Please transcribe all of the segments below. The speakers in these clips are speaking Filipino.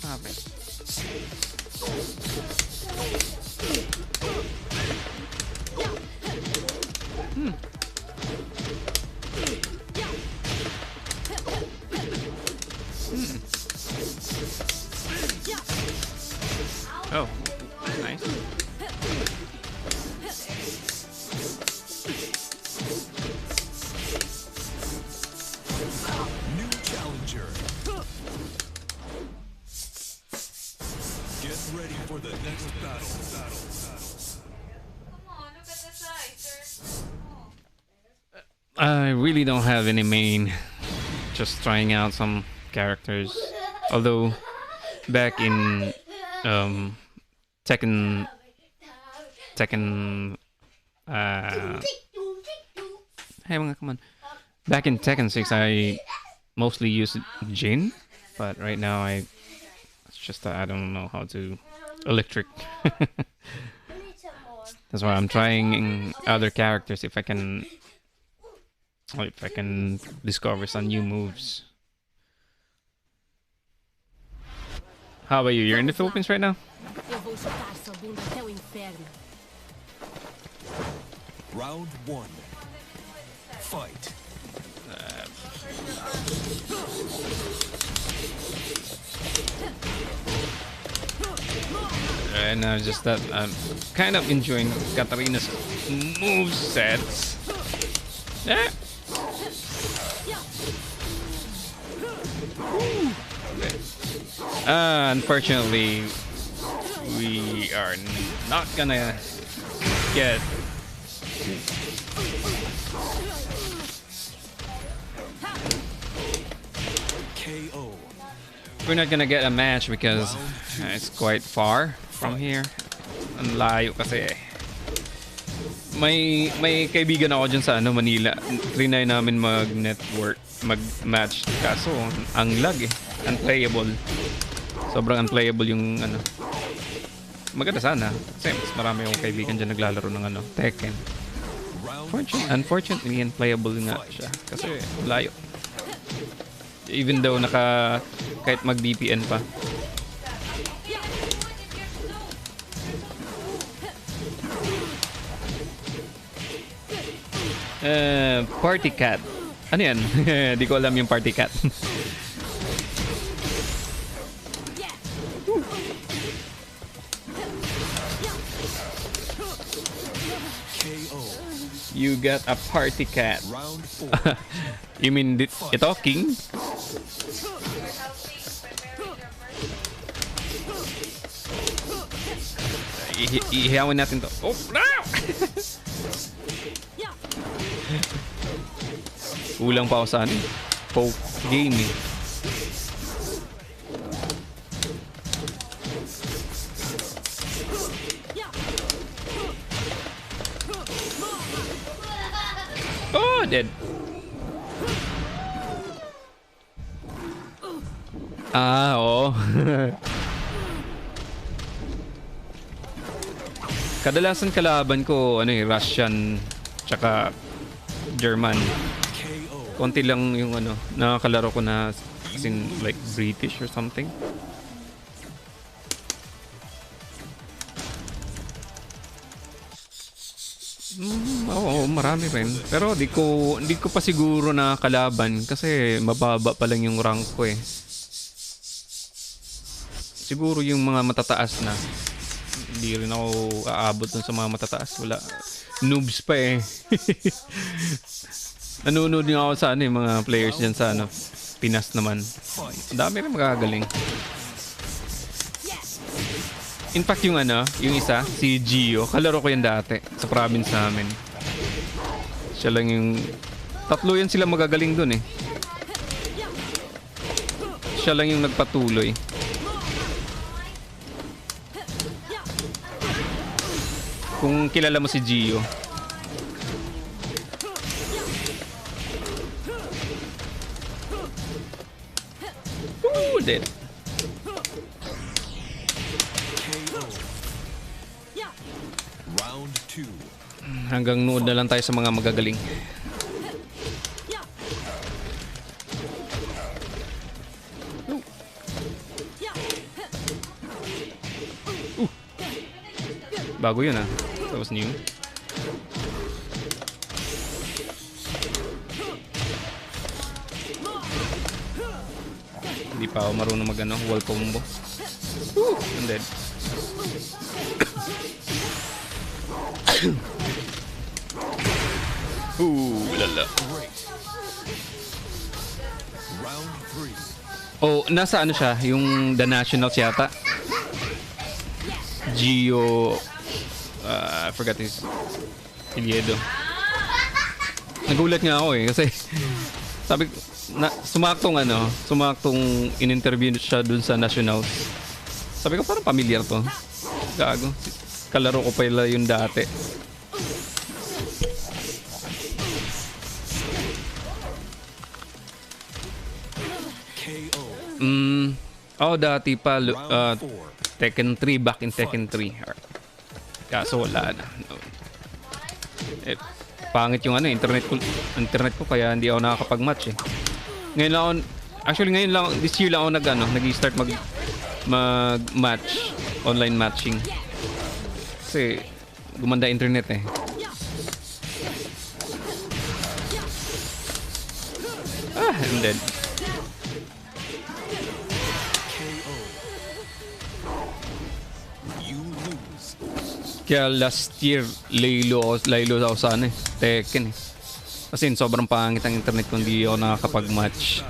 Okay. Hmm. Oh, nice. New challenger. Get ready for the next battle. Come on, look at the size, sir. I really don't have any main. Just trying out some characters. Although back in Tekken hey mga come on. Back in Tekken 6 I mostly use Jin, but right now it's just that I don't know how to electric. That's why I'm trying other characters if I can discover some new moves. How about you? You're in the Philippines right now? Eu vou chutar sua bunda até o inferno. Round 1. Fight. And just that I'm kind of enjoying Katarina's move sets. Yeah. Unfortunately, we are not gonna get. KO. We're not gonna get a match because it's quite far from here. Ang layo kasi. May kaibigan ako dyan sa Manila. Trinay namin mag-match kaso ang lag unplayable. Sobrang unplayable yung Maganda sana kasi mas marami akong kaibigan dyan naglalaro ng Tekken. Unfortunately unplayable nga siya kasi layo. Even though kahit mag VPN pa. Party cat. Ano yan? Di ko alam yung party cat. You got a party cat. Round 4. You mean ito, King? Ihiyawin natin to. Oh, no! Kulang pa ako sa poke game eh. Oh, dead. Oo. Kadalasan kalaban ko Russian tsaka German. Konti lang yung nakakalaro ko na as in like British or something. Oo, marami rin. Pero di ko pa siguro na kalaban kasi mababa pa lang yung rank ko eh. Siguro yung mga matataas na. Hindi rin ako aabot dun sa mga matataas. Wala. Noobs pa eh. Nanonood din ako sa mga players dyan sa Pinas naman. Ang dami rin magagaling. In fact yung isa, si Gio, kalaro ko yan dati sa province namin. Siya lang yung tatlo yan sila magagaling dun eh. Siya lang yung nagpatuloy. Kung kilala mo si Gio. Ooh, dead. Round 2. Hanggang nood na lang tayo sa mga magagaling. Bago yun ah. That was new. Hindi pa ako marunong mag wall combo. I'm dead. Lala. Round 3. Oh, nasa ano siya? Yung The Nationals yata. Gio... I forgot his... Iliedo. Nagulat nga ako eh. Kasi... Sabi na, sumaktong in-interview siya dun sa Nationals. Sabi ko parang familiar to. Gago. Kalaro ko pala yung dati. KO. Dati pa Round 4. Tekken 3, back in Tekken 3. Kaso wala na. No. Pangit yung internet ko kaya hindi ako nakakapag-match eh. Ngayon lang this year lang ako nag-start mag-match, online matching. Kasi gumanda internet eh. I'm dead. You lose. Kaya last year, laylo ako sa Tekken eh. Kasi sobrang pangit ang internet ko, hindi ako nakakapag-match.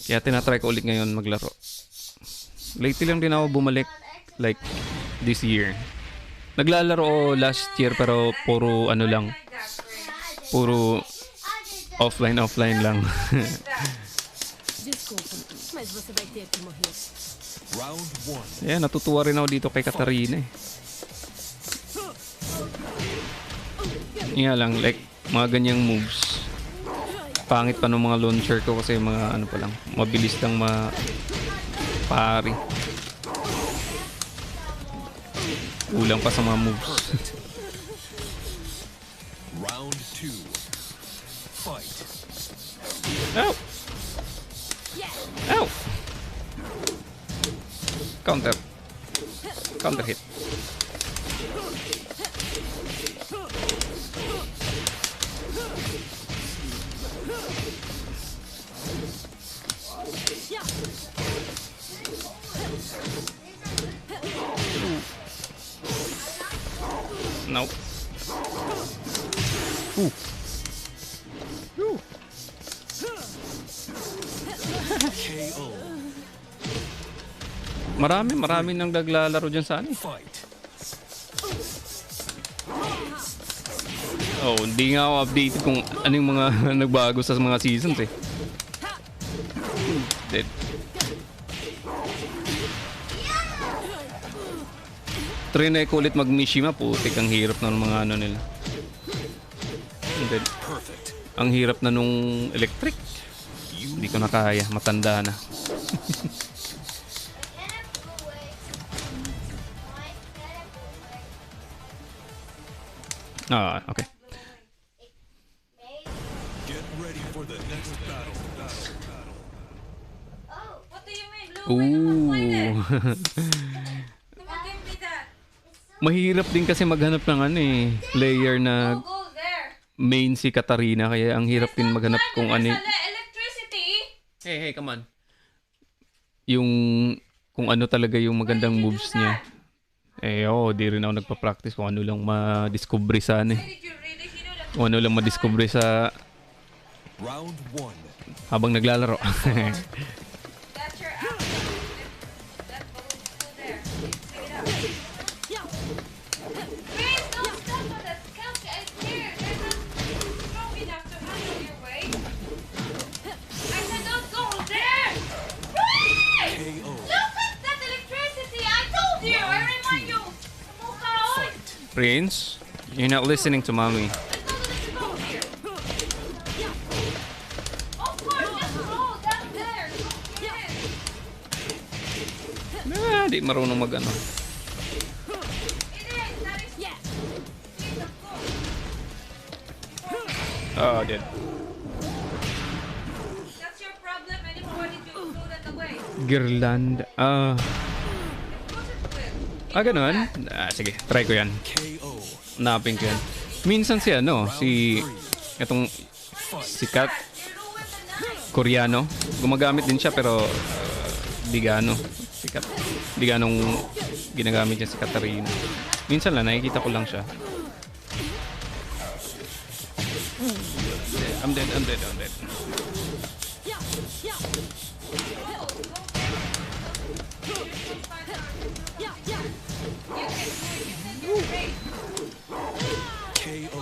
Kaya tinatry ko ulit ngayon maglaro. Lately lang din ako bumalik, like this year. Naglalaro ako last year pero puro puro offline lang. Desculpa, mas você vai ter que morrer. Round 1. Yeah, natutuwa rin ako dito kay Katarina eh. Nga lang, like, mga ganyang moves. Pangit pa ng mga launcher ko kasi mga pa lang, mabilis lang pari. Kulang pa sa mga moves. Round 2. Fight. Ow! Ow! Counter hit. Nope. Ooh. KO. Marami nang naglalaro dyan sa Fight. Oh, hindi nga ako updated kung ano yung mga nagbago sa mga seasons eh. Dead. Trinay ko ulit mag-Mishima, putik ang hirap na ng mga nila. Dead. Perfect. Ang hirap na nung electric. Hindi ko na kaya, matanda na. Okay. Get ready for the next battle. Oh, what do you mean? Blue, I don't wanna play that. Ooh. Someone give me that. Mahirap din kasi maghanap ng player na Go there. main si Katarina kaya ang hirap din maghanap kung ano. There's electricity. Hey, come on. Yung kung ano talaga yung magandang moves niya. Di rin ako nagpa-practice kung ano lang ma-discover sa Did you really know that? kung ano lang ma-discover sa Round 1. habang naglalaro. That's your apple. That balloon's still there. Pick it up. Please don't step on that couch. I swear, they're not strong enough to handle your weight. I said don't go there. Hey! KO. Look at that electricity. I told you. I remind you. Fight. Prince, you're not listening to mommy. Let's go here. Of course, just roll down there. Go get it. Di marunong mag Oh, dead. That's your problem. Anymore, why did you throw that away? Girland. Close it with. Ganun? Sige, try ko yan. KO. Napin ko yan. Minsan si itong sikat You ruined the night. Koreano, gumagamit din siya pero di gaano sikat. Di ganong ginagamit niya si Katarina. Minsan lang, nakikita ko lang siya. I'm dead. KO.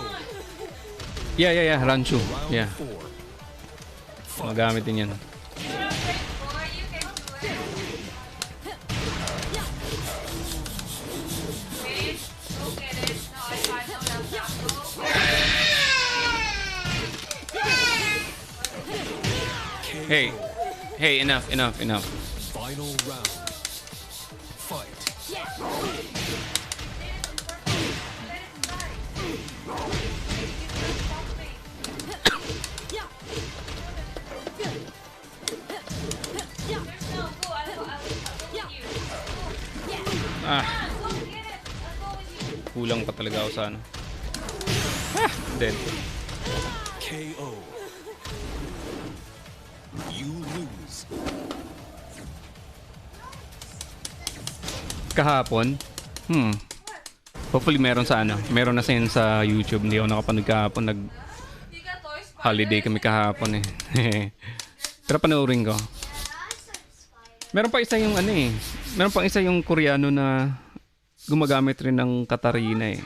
Yeah, Ranchu. Round Yeah, 4. magamit din yan. You're not great, boy. You can do it. Wait. Go get it. No, I know that's not. Go get it. Hey, enough. Final round. Fight. There's no go. I'll go with you. Ah, Go get it. I'll go with you. kulang pa talaga ako sa ano. Dead. KO. You lose. Kahapon, hopefully meron na sa YouTube. Hindi ako nakapanood kahapon. You got toys. Holiday kami kahapon eh. Pero panoorin ko. Meron pa isa yung meron pang isa yung Koreano na gumagamit rin ng Katarina eh.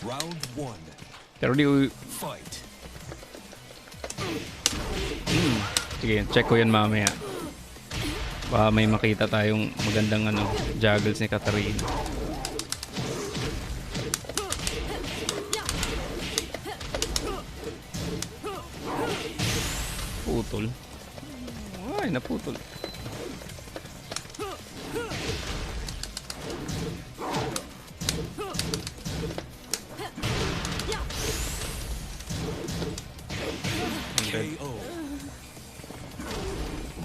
Round 1. Pero Fight. sige, check ko yan mamaya. Baka may makita tayong magandang juggles ni Katarina. Putol. Ay, naputol. KO.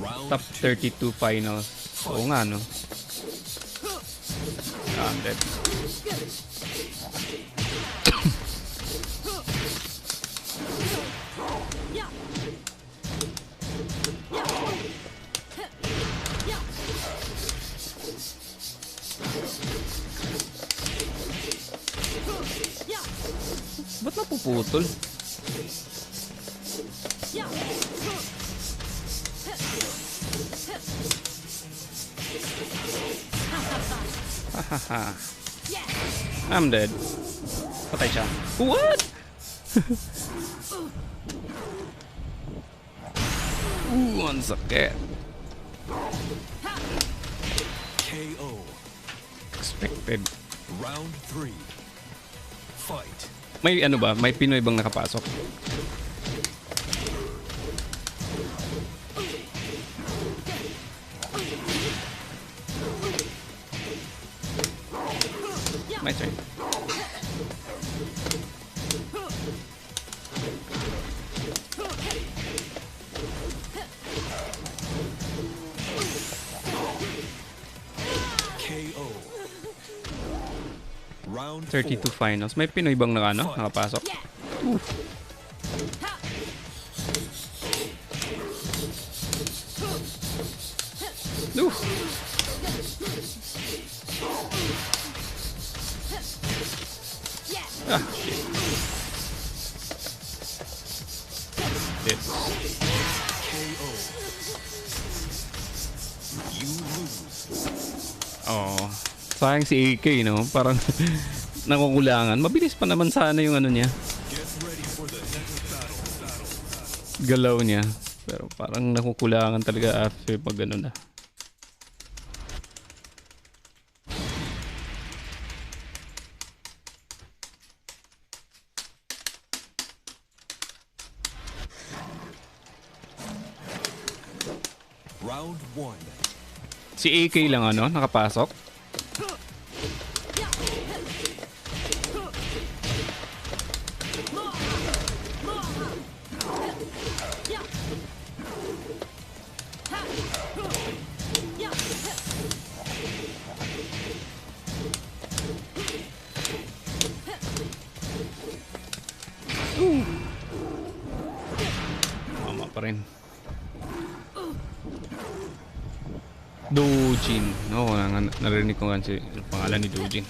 Round Top 32 finals. Oo nga, no? I'm dead. Ba't napuputol? Hahaha. I'm dead. Patay siya. What? Ang sakit. KO. Expected. Round 3. Fight. May ba? May Pinoy bang nakapasok? My turn. KO. Round 32 4. finals. May Pinoy bang nakapasok? Oof. Ah, shit. Dead. KO. You lose. Oh. Sayang si AK, no? Parang nakukulangan. Mabilis pa naman sana yung niya. Get ready for the next battle. Galaw niya. Pero parang nakukulangan talaga after pag gano'n na. Round 1. Si AK lang nakapasok. Dojin. Oo, narinig ko nga si pangalan ni Dojin.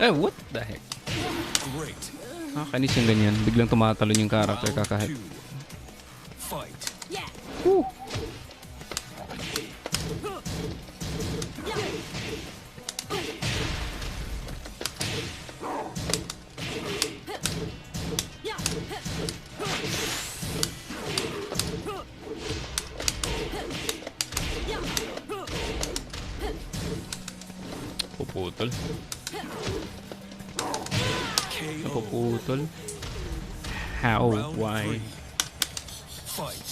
What the heck? Great. Kanis yung ganyan. Biglang tumatalon yung character kakahit. Two. Fight. Yeah. Woo! Puputol. KO. Napuputol. How? Round Why? three. Fight.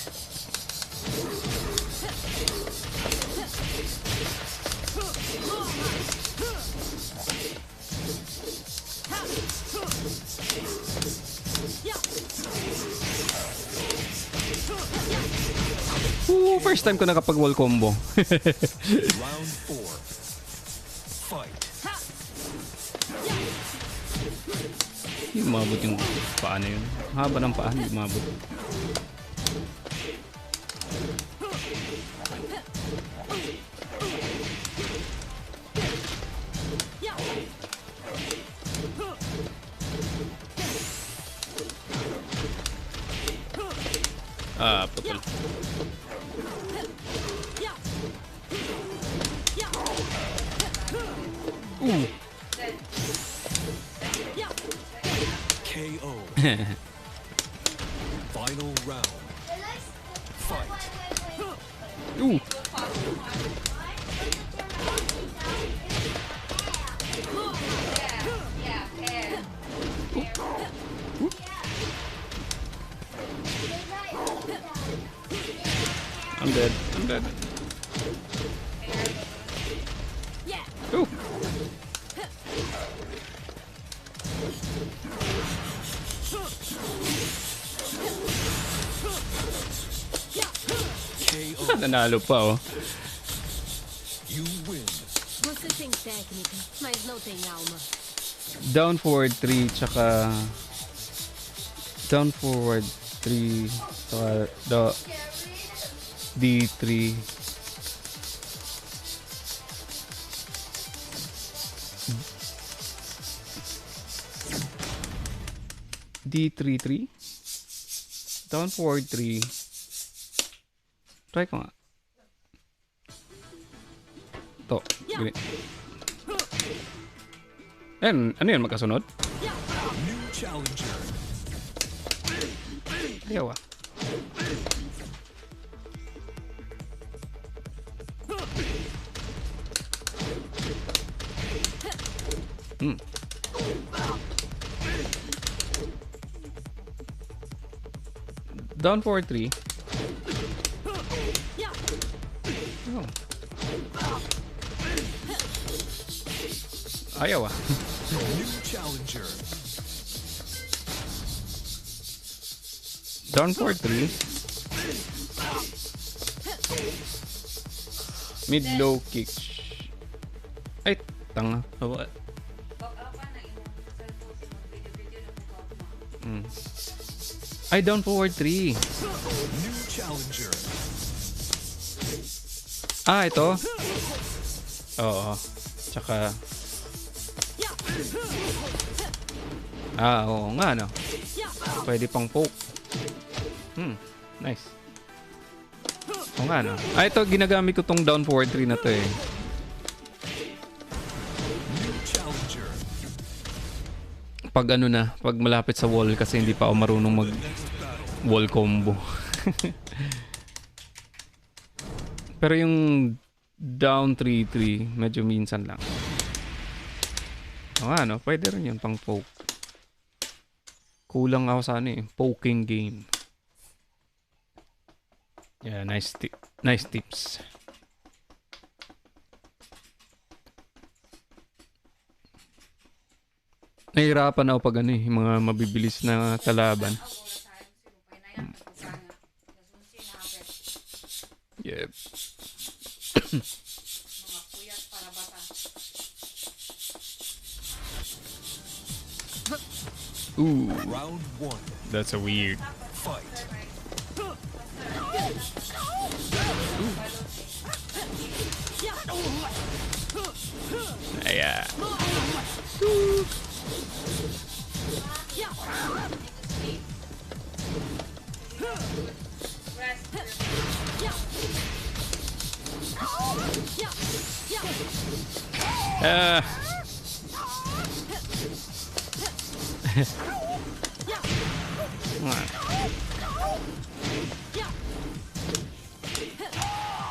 Ooh, first time ko nakapag-wall combo. Round four. Fight. Hindi umabot yung paa na yun. Haba ng paa, hindi umabot. Putol. Ooh. KO. Final round. Fight. Ooh. I'm dead. I'm dead. Ooh. KO. Nanalo pa, oh. You win. Você tem técnica, mas não tem alma. Down forward 3, tsaka... Down forward 3, tsaka... D3. D3-3? Down forward 3. Try ko nga. Ito. Gini. Ano yan? Magkasunod? New challenger. Ayaw ah. Down forward 3. Oh. Ayaw ah. New challenger. Down forward 3. Mid low kick. Ay, tanga. Ay, down forward 3. New challenger. Ito. Oo. Tsaka... oo nga, no? Pwede pang poke. Nice. Oo nga, no? Ito, ginagamit ko tong down forward 3 na to eh. New challenger. Pag pag malapit sa wall kasi hindi pa ako marunong mag wall combo. Pero yung down 3-3, medyo minsan lang. Oo nga, no? Pwede rin yun pang poke. Kulang ako sa poking game. Yeah, nice tips. Nahihirapan ako pag yung mga mabibilis na kalaban. Yep. Ooh, Round one. that's a weird. Fight. Ayan. Ah.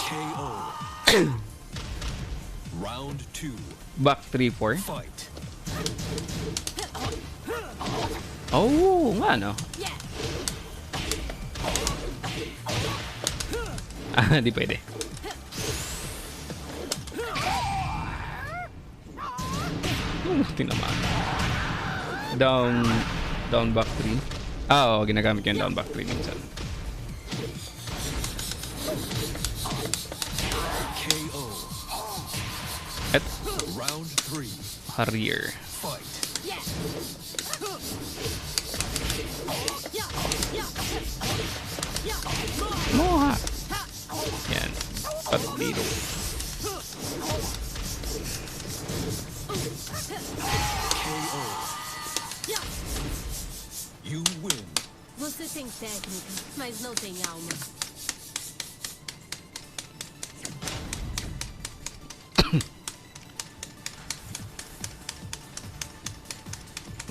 KO. Round 2. Back 3-4. Fight. Oh, nga no. Ah, di pwede. Tinamaan. Down back 3. Ah, oo, ginagamit ko yung down back 3 minsan. KO. At Round 3. Harrier. Fight. Moha! Yan. Pat dito. KO. You win. Você tem técnica, mas não tem alma.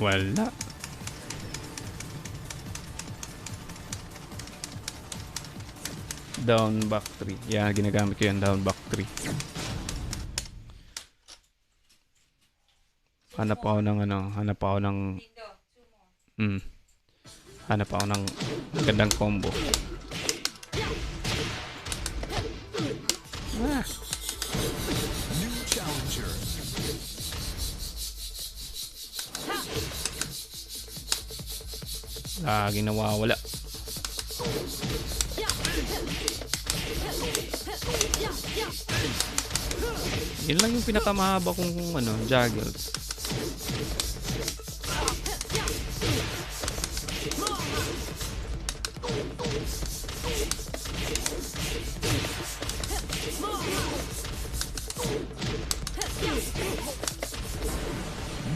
Wala. Down back 3. Yan, ginagamit ko yan. Down back 3. Hanap ako ng hanap ako ng hanap ako ng magandang combo. Ah. New challenger. Lagi nawawala. Yun lang yung pinakamahaba kong juggles.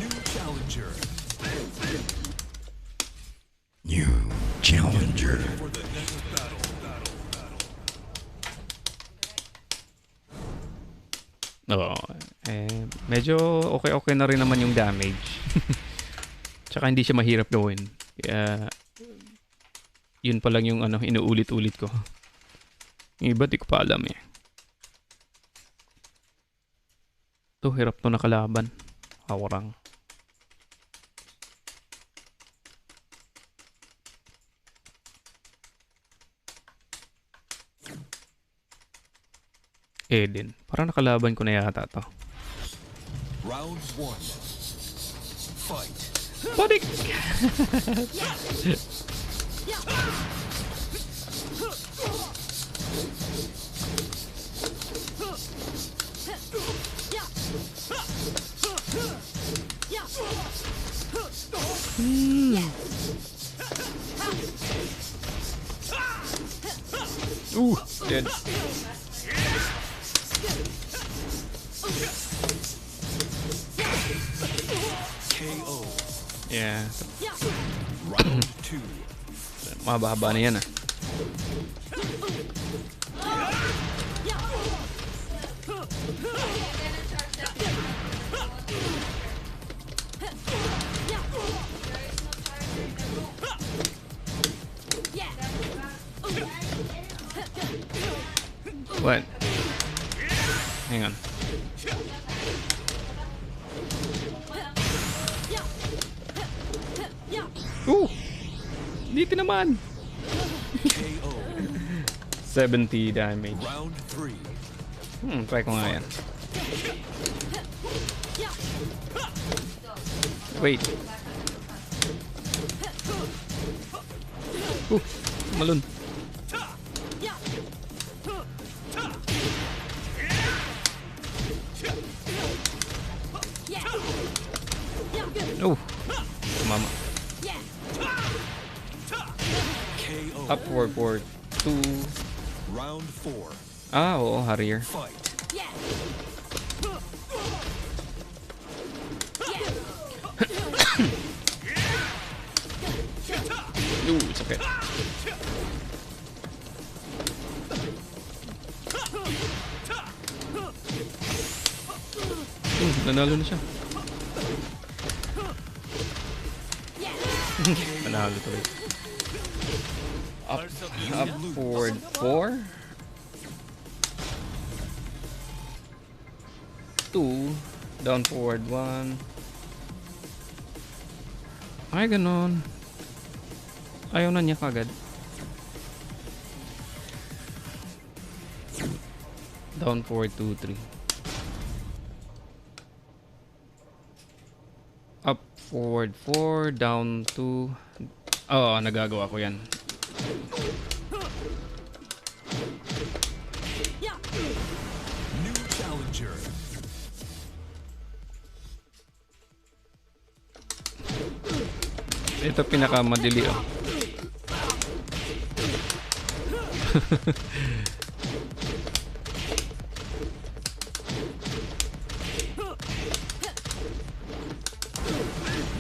New challenger. New challenger. For the next battle. Oo. Medyo okay na rin naman yung damage. Tsaka hindi siya mahirap gawin. Kaya yun pa lang yung inuulit-ulit ko. Yung iba di ko pa alam eh. Ito, hirap to nakalaban. Awarang. Eden. Parang nakalaban ko na yata to. Round 1. Fight. Panik! Dead. KO. Yeah. Round 2. Mahaba na yan ah. What? Hang on. Dito naman. KO. 70 damage. Round 3. Try ko nga yan. Wait. Malun. Tumama. KO. Up forward for 2. Round 4. Ah, oo, Harrier. Fight. Sakit. Nanalo na siya. Nanalo to eh. Up forward 4. 2. Down forward 1. Ay, ganon. Ayaw na niya kagad. Down forward 2, 3. Up forward 4, down 2. Oh, nagagawa ko yan. New challenger. Ito pinakamadili oh.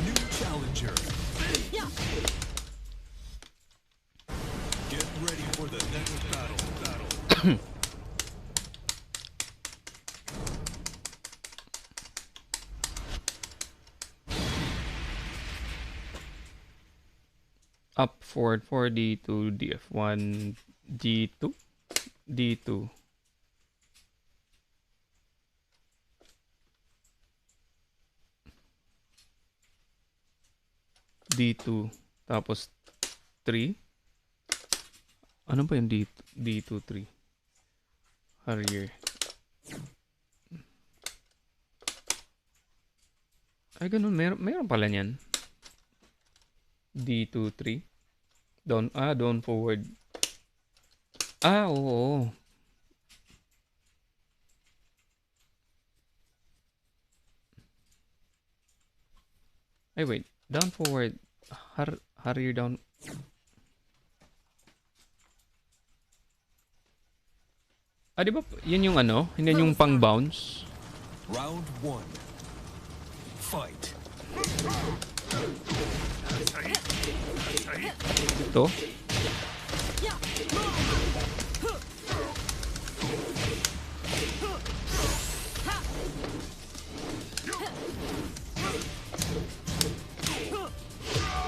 New challenger. Get ready for the next battle. Up forward 4, D2, DF1, G2, D2. D2 tapos 3. Ano ba yung D2 3? Harrier. Ay ganun, meron pala niyan. D2 3. Down forward. Ah, oo. Ay wait, down forward. Harrier down. Ah, di ba yun yung ano? Hindi yung pang bounce. Round 1. Fight. Ito.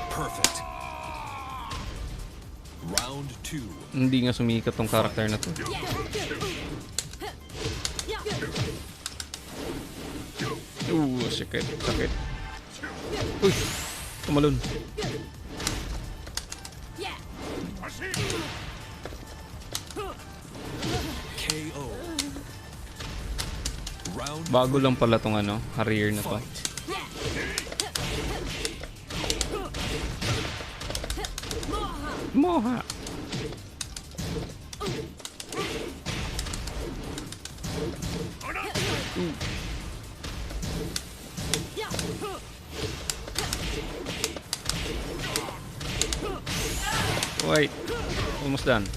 Perfect. Round 2. Hindi nga sumikat tong karakter na to. Sakit. Uy, tumalon. KO. Round Bago lang pala tong ano, Harrier na to. fight. Moha. Wait, almost done.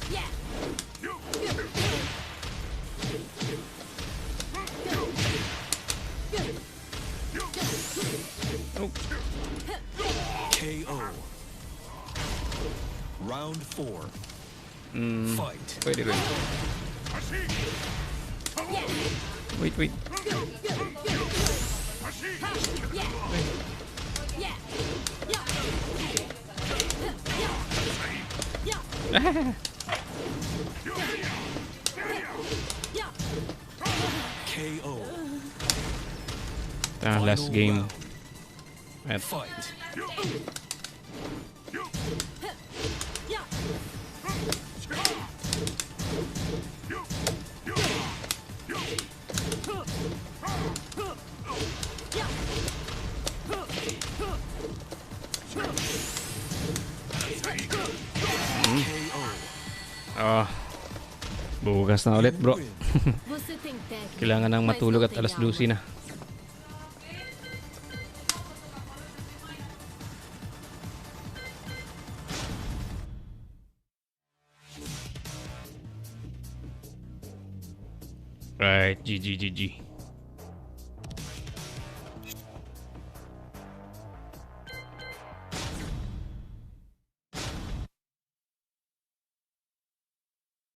Oh, KO. Round 4. Fight. pwede rin. Wait. KO. Last game. At Fight. bukas na ulit, bro. Você tem técnica, Kailangan nang mas matulog não at tem alas alma. 12 na. Right, GG, GG.